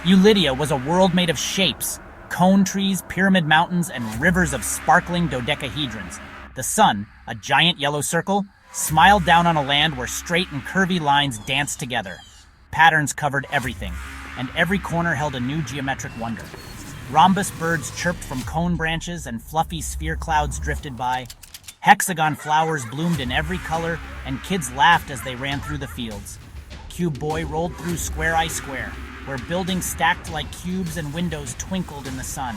Eulidia was a world made of shapes, cone trees, pyramid mountains, and rivers of sparkling dodecahedrons. The sun, a giant yellow circle, smiled down on a land where straight and curvy lines danced together. Patterns covered everything, and every corner held a new geometric wonder. Rhombus birds chirped from cone branches and fluffy sphere clouds drifted by. Hexagon flowers bloomed in every color, and kids laughed as they ran through the fields. Cube Boi rolled through Square I Square, where buildings stacked like cubes and windows twinkled in the sun.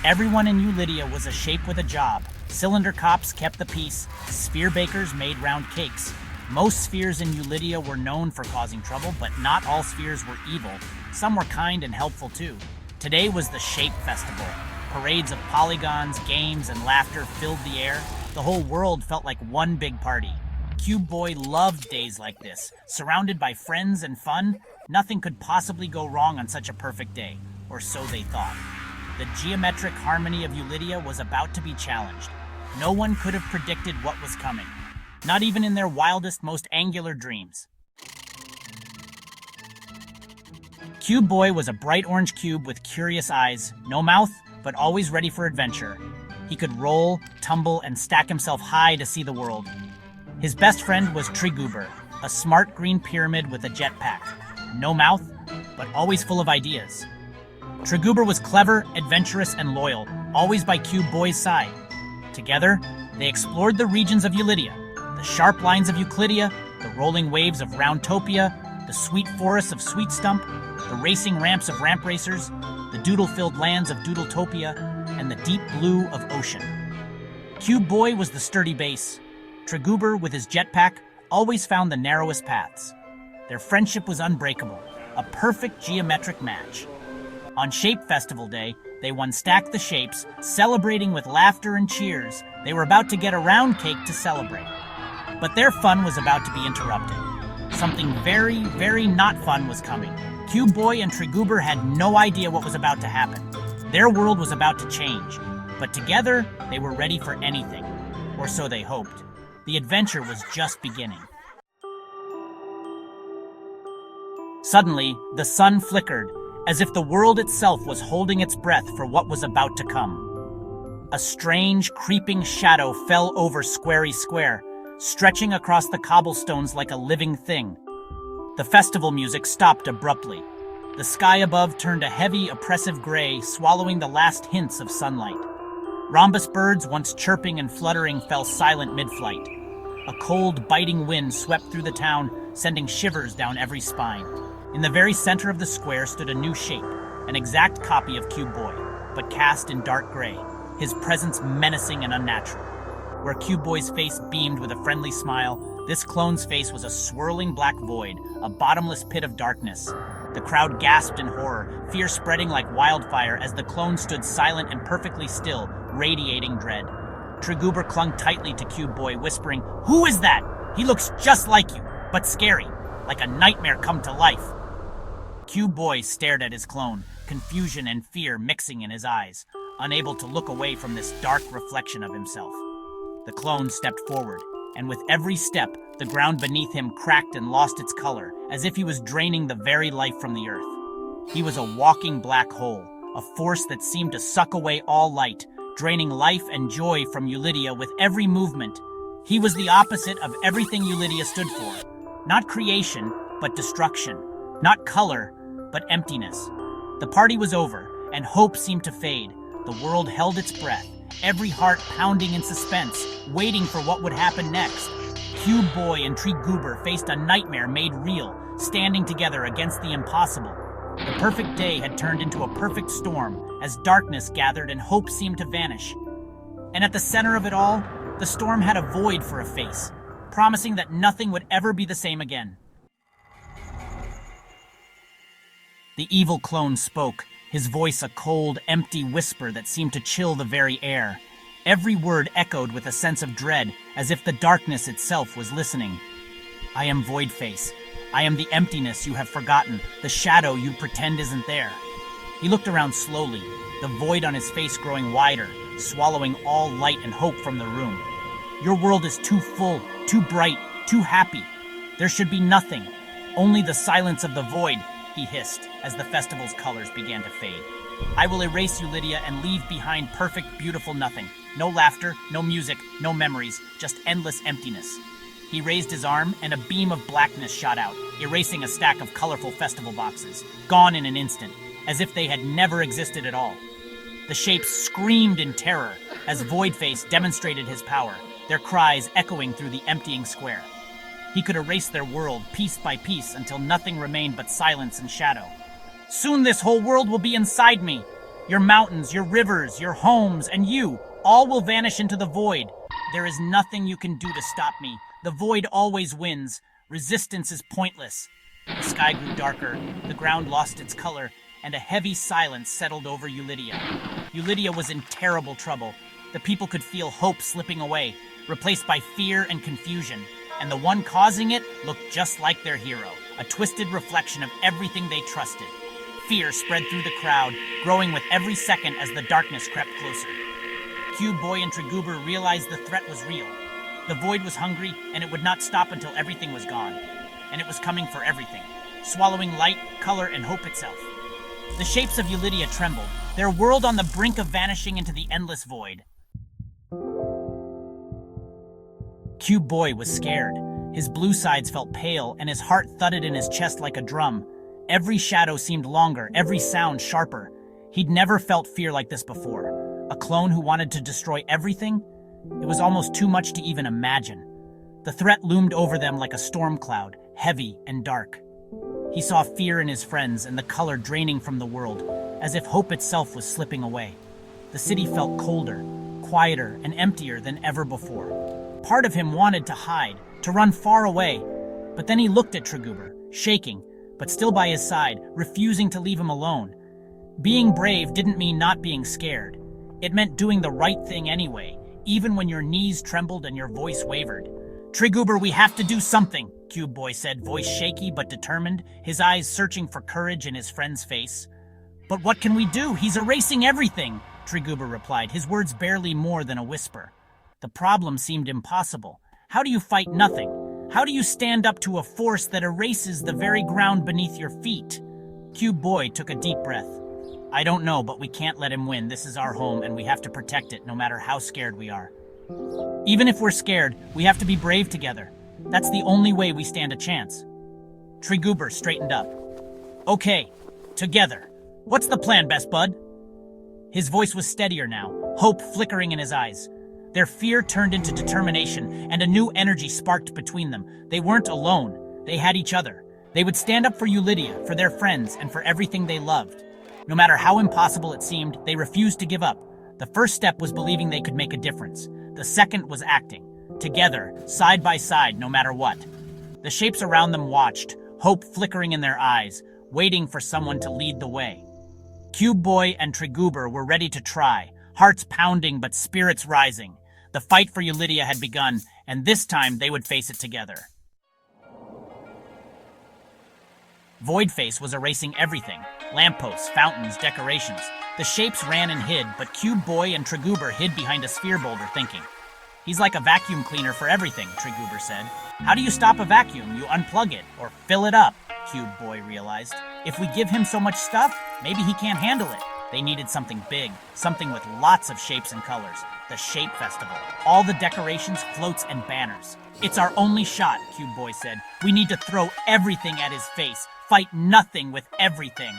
Everyone in Eulidia was a shape with a job. Cylinder cops kept the peace, sphere bakers made round cakes. Most spheres in Eulidia were known for causing trouble, but not all spheres were evil. Some were kind and helpful too. Today was the Shape Festival. Parades of polygons, games, and laughter filled the air. The whole world felt like one big party. Cube Boi loved days like this. Surrounded by friends and fun, nothing could possibly go wrong on such a perfect day, or so they thought. The geometric harmony of Eulidia was about to be challenged. No one could have predicted what was coming, not even in their wildest, most angular dreams. Cube Boi was a bright orange cube with curious eyes, no mouth, but always ready for adventure. He could roll, tumble, and stack himself high to see the world. His best friend was Trigoober, a smart green pyramid with a jetpack. No mouth, but always full of ideas. Trigoober was clever, adventurous, and loyal, always by Cube Boi's side. Together, they explored the regions of Eulidia, the sharp lines of Euclidia, the rolling waves of Roundtopia, the sweet forests of Sweet Stump, the racing ramps of Ramp Racers, the doodle-filled lands of Doodletopia, and the deep blue of Ocean. Cube Boi was the sturdy base. Trigoober, with his jetpack, always found the narrowest paths. Their friendship was unbreakable, a perfect geometric match. On Shape Festival Day, they stacked the shapes, celebrating with laughter and cheers. They were about to get a round cake to celebrate. But their fun was about to be interrupted. Something very, very not fun was coming. Cube Boi and Trigoober had no idea what was about to happen. Their world was about to change, but together they were ready for anything, or so they hoped. The adventure was just beginning. Suddenly, the sun flickered, as if the world itself was holding its breath for what was about to come. A strange, creeping shadow fell over Squarey Square, stretching across the cobblestones like a living thing. The festival music stopped abruptly. The sky above turned a heavy, oppressive gray, swallowing the last hints of sunlight. Rhombus birds, once chirping and fluttering, fell silent mid-flight. A cold, biting wind swept through the town, sending shivers down every spine. In the very center of the square stood a new shape, an exact copy of Cube Boi, but cast in dark gray, his presence menacing and unnatural. Where Cube Boi's face beamed with a friendly smile, this clone's face was a swirling black void, a bottomless pit of darkness. The crowd gasped in horror, fear spreading like wildfire as the clone stood silent and perfectly still, radiating dread. Trigoober clung tightly to Cube Boi, whispering, "Who is that? He looks just like you, but scary, like a nightmare come to life." Cube Boi stared at his clone, confusion and fear mixing in his eyes, unable to look away from this dark reflection of himself. The clone stepped forward, and with every step, the ground beneath him cracked and lost its color, as if he was draining the very life from the earth. He was a walking black hole, a force that seemed to suck away all light, draining life and joy from Eulidia with every movement. He was the opposite of everything Eulidia stood for. Not creation, but destruction. Not color, but emptiness. The party was over, and hope seemed to fade. The world held its breath, every heart pounding in suspense, waiting for what would happen next. Cube Boi and Trigoober faced a nightmare made real, standing together against the impossible. The perfect day had turned into a perfect storm, as darkness gathered and hope seemed to vanish. And at the center of it all, the storm had a void for a face, promising that nothing would ever be the same again. The evil clone spoke, his voice a cold, empty whisper that seemed to chill the very air. Every word echoed with a sense of dread, as if the darkness itself was listening. "I am Voidface. I am the emptiness you have forgotten, the shadow you pretend isn't there." He looked around slowly, the void on his face growing wider, swallowing all light and hope from the room. "Your world is too full, too bright, too happy. There should be nothing, only the silence of the void, he hissed as the festival's colors began to fade. I will erase Eulidia and leave behind perfect, beautiful nothing. No laughter, no music, no memories, just endless emptiness. He raised his arm, and a beam of blackness shot out, erasing a stack of colorful festival boxes, gone in an instant, as if they had never existed at all. The shapes screamed in terror as Voidface demonstrated his power, their cries echoing through the emptying square. He could erase their world piece by piece until nothing remained but silence and shadow. Soon this whole world will be inside me. Your mountains, your rivers, your homes, and you, all will vanish into the void. There is nothing you can do to stop me. The void always wins. Resistance is pointless. The sky grew darker, the ground lost its color, and a heavy silence settled over Eulidia. Eulidia was in terrible trouble. The people could feel hope slipping away, replaced by fear and confusion, and the one causing it looked just like their hero, a twisted reflection of everything they trusted. Fear spread through the crowd, growing with every second as the darkness crept closer. Cube Boi and Trigoober realized the threat was real. The void was hungry, and it would not stop until everything was gone. And it was coming for everything, swallowing light, color, and hope itself. The shapes of Eulidia trembled, their world on the brink of vanishing into the endless void. Cube Boi was scared. His blue sides felt pale, and his heart thudded in his chest like a drum. Every shadow seemed longer, every sound sharper. He'd never felt fear like this before. A clone who wanted to destroy everything? It was almost too much to even imagine. The threat loomed over them like a storm cloud, heavy and dark. He saw fear in his friends and the color draining from the world, as if hope itself was slipping away. The city felt colder, quieter, and emptier than ever before. Part of him wanted to hide, to run far away, but then he looked at Trigoober, shaking, but still by his side, refusing to leave him alone. Being brave didn't mean not being scared. It meant doing the right thing anyway, even when your knees trembled and your voice wavered. Trigoober, we have to do something, Cube Boi said, voice shaky but determined, his eyes searching for courage in his friend's face. But what can we do? He's erasing everything, Trigoober replied, his words barely more than a whisper. The problem seemed impossible. How do you fight nothing? How do you stand up to a force that erases the very ground beneath your feet? Cube Boi took a deep breath. I don't know, but we can't let him win. This is our home, and we have to protect it, no matter how scared we are. Even if we're scared, we have to be brave together. That's the only way we stand a chance. Trigoober straightened up. Okay, together. What's the plan, best bud? His voice was steadier now, hope flickering in his eyes. Their fear turned into determination, and a new energy sparked between them. They weren't alone. They had each other. They would stand up for Eulidia, for their friends, and for everything they loved. No matter how impossible it seemed, they refused to give up. The first step was believing they could make a difference. The second was acting. Together, side by side, no matter what. The shapes around them watched, hope flickering in their eyes, waiting for someone to lead the way. Cube Boi and Trigoober were ready to try, hearts pounding but spirits rising. The fight for Eulidia had begun, and this time they would face it together. Voidface was erasing everything. Lampposts, fountains, decorations. The shapes ran and hid, but Cube Boi and Trigoober hid behind a sphere boulder thinking. He's like a vacuum cleaner for everything, Trigoober said. How do you stop a vacuum? You unplug it, or fill it up, Cube Boi realized. If we give him so much stuff, maybe he can't handle it. They needed something big, something with lots of shapes and colors. The Shape Festival. All the decorations, floats, and banners. It's our only shot, Cube Boi said. We need to throw everything at his face. Fight nothing with everything.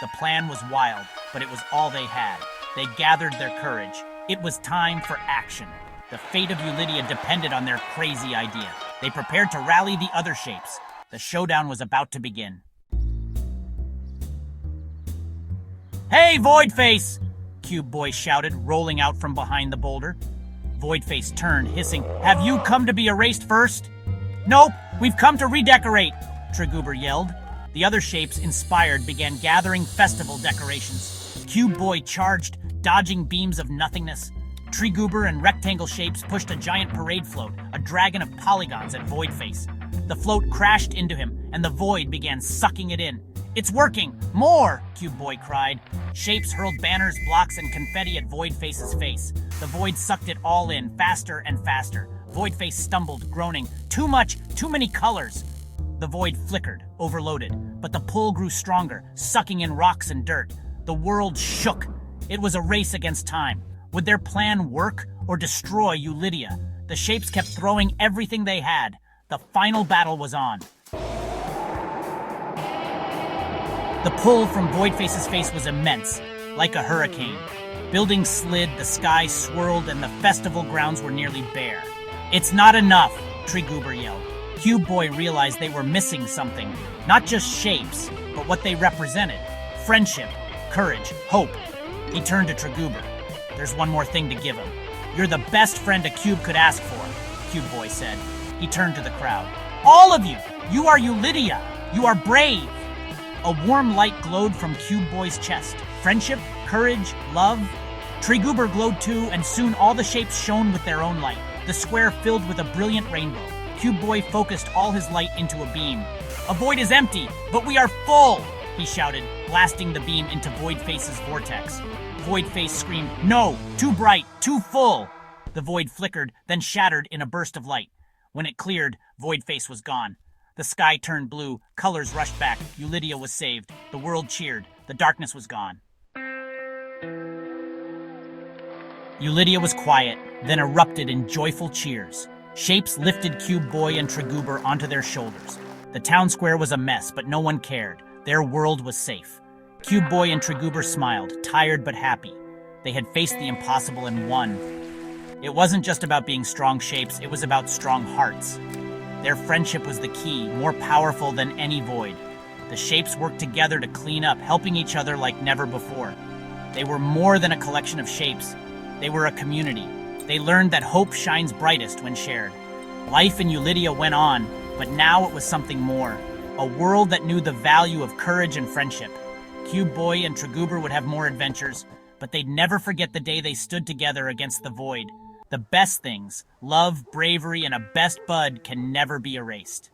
The plan was wild, but it was all they had. They gathered their courage. It was time for action. The fate of Eulidia depended on their crazy idea. They prepared to rally the other shapes. The showdown was about to begin. Hey, Voidface! Cube Boi shouted, rolling out from behind the boulder. Voidface turned, hissing, Have you come to be erased first? Nope, we've come to redecorate, Trigoober yelled. The other shapes, inspired, began gathering festival decorations. Cube Boi charged, dodging beams of nothingness. Trigoober and rectangle shapes pushed a giant parade float, a dragon of polygons at Voidface. The float crashed into him, and the void began sucking it in. It's working! More! Cube Boi cried. Shapes hurled banners, blocks, and confetti at Voidface's face. The void sucked it all in, faster and faster. Voidface stumbled, groaning. Too much, too many colors. The void flickered, overloaded, but the pull grew stronger, sucking in rocks and dirt. The world shook. It was a race against time. Would their plan work or destroy Eulidia? The shapes kept throwing everything they had. The final battle was on. The pull from Voidface's face was immense, like a hurricane. Buildings slid, the sky swirled, and the festival grounds were nearly bare. "It's not enough," Trigoober yelled. Cube Boi realized they were missing something. Not just shapes, but what they represented. Friendship, courage, hope. He turned to Trigoober. "There's one more thing to give him. You're the best friend a cube could ask for," Cube Boi said. He turned to the crowd. "All of you! You are Eulidia! You are brave!" A warm light glowed from Cube Boi's chest. Friendship, courage, love. Trigoober glowed too, and soon all the shapes shone with their own light. The square filled with a brilliant rainbow. Cube Boi focused all his light into a beam. "A void is empty, but we are full!" he shouted, blasting the beam into Voidface's vortex. Voidface screamed, "No! Too bright! Too full!" The void flickered, then shattered in a burst of light. When it cleared, Voidface was gone. The sky turned blue, colors rushed back, Eulidia was saved, the world cheered, the darkness was gone. Eulidia was quiet, then erupted in joyful cheers. Shapes lifted Cube Boi and Trigoober onto their shoulders. The town square was a mess, but no one cared. Their world was safe. Cube Boi and Trigoober smiled, tired but happy. They had faced the impossible and won. It wasn't just about being strong shapes, it was about strong hearts. Their friendship was the key, more powerful than any void. The shapes worked together to clean up, helping each other like never before. They were more than a collection of shapes. They were a community. They learned that hope shines brightest when shared. Life in Eulidia went on, but now it was something more. A world that knew the value of courage and friendship. Cube Boi and Trigoober would have more adventures, but they'd never forget the day they stood together against the void. The best things, love, bravery, and a best bud can never be erased.